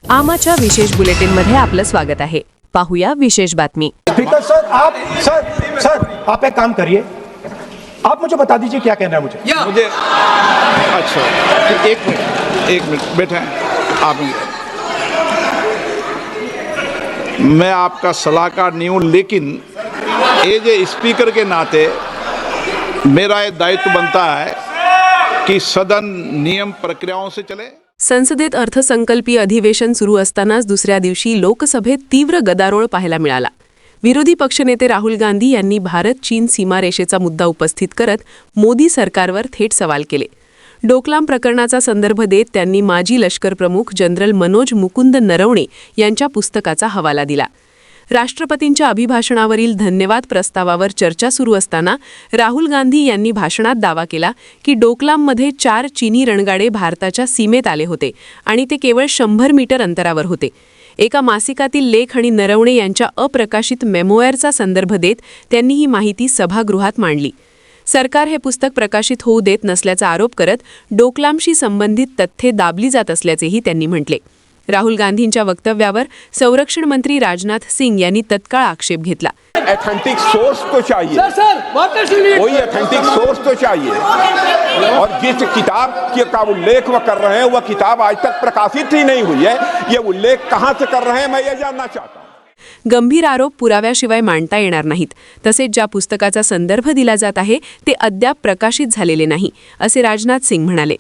आमाच्या विशेष बुलेटिनमध्ये आपलं स्वागत आहे। पाहूया विशेष बातमी। स्पीकर सर आप एक काम करिए, आप मुझे बता दीजिए क्या कहना है मुझे। अच्छा एक मिनट बैठे आप। मैं आपका सलाहकार नहीं हूँ, लेकिन एज ए स्पीकर के नाते मेरा ये दायित्व बनता है कि सदन नियम प्रक्रियाओं से चले। संसदेत अर्थसंकल्पीय अधिवेशन सुरू असतानाच दुसऱ्या दिवशी लोकसभेत तीव्र गदारोळ पाहायला मिळाला। विरोधी पक्षनेते राहुल गांधी यांनी भारत-चीन सीमारेषेचा मुद्दा उपस्थित करत मोदी सरकारवर थेट सवाल केले। डोकलाम प्रकरणाचा संदर्भ देत त्यांनी माजी लष्कर प्रमुख जनरल मनोज मुकुंद नरवणे यांच्या पुस्तकाचा हवाला दिला। राष्ट्रपतींच्या अभिभाषणावरील धन्यवाद प्रस्तावावर चर्चा सुरू असताना राहुल गांधी यांनी भाषणात दावा केला की डोकलाममध्ये 4 चीनी रणगाडे भारताच्या सीमेत आले होते आणि ते केवळ 100 मीटर अंतरावर होते। एका मासिकातील लेख आणि नरवणे यांच्या अप्रकाशित मेमोअरचा संदर्भ देत त्यांनी ही माहिती सभागृहात मांडली। सरकार हे पुस्तक प्रकाशित होऊ देत नसल्याचा आरोप करत डोकलामशी संबंधित तथ्ये दाबली जात असल्याचेही त्यांनी म्हटले। राहुल गांधींच्या वक्तव्यावर संरक्षण मंत्री राजनाथ सिंग यांनी तत्काळ आक्षेप घेतला। ऑथेंटिक सोर्स तो चाहिए, कोई ऑथेंटिक सोर्स तो चाहिए, और जिस किताब का उल्लेख वो कर रहे हैं वह किताब आज तक प्रकाशित ही नहीं हुई है। ये उल्लेख कहां से कर रहे हैं मैं ये जानना चाहता हूं। गंभीर आरोप पुराव्याशिवाय मांडता येणार नाहीत। तसेच ज्या पुस्तकाचा संदर्भ दिला जात आहे ते अद्याप प्रकाशित झालेले नाही, असे राजनाथ सिंग म्हणाले।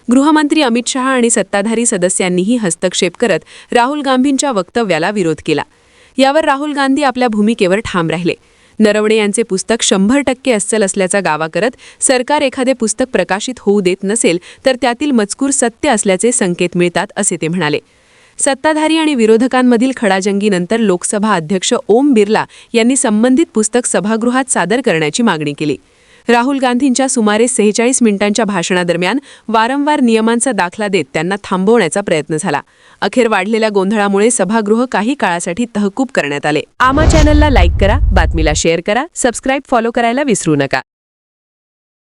गृहमंत्री अमित शहा आणि सत्ताधारी सदस्यांनीही हस्तक्षेप करत राहुल गांधींच्या वक्तव्याला विरोध केला। यावर राहुल गांधी आपल्या भूमिकेवर ठाम राहिले। नरवणे यांचे पुस्तक 100% अस्सल असल्याचा दावा करत सरकार एखादे पुस्तक प्रकाशित होऊ देत नसेल तर त्यातील मजकूर सत्य असल्याचे संकेत मिळतात, असे ते म्हणाले। सत्ताधारी आणि विरोधकांमधील खडाजंगीनंतर लोकसभा अध्यक्ष ओम बिर्ला यांनी संबंधित पुस्तक सभागृहात सादर करण्याची मागणी केली। राहुल गांधींच्या सुमारे 46 मिनिटांच्या भाषणादरम्यान वारंवार नियमांचा दाखला देत त्यांना थांबवण्याचा प्रयत्न झाला। अखेर वाढलेल्या गोंधळामुळे सभागृह काही काळासाठी तहकूब करण्यात आले। आमा चॅनलला लाईक करा, बातमीला शेअर करा, सबस्क्राईब फॉलो करायला विसरू नका।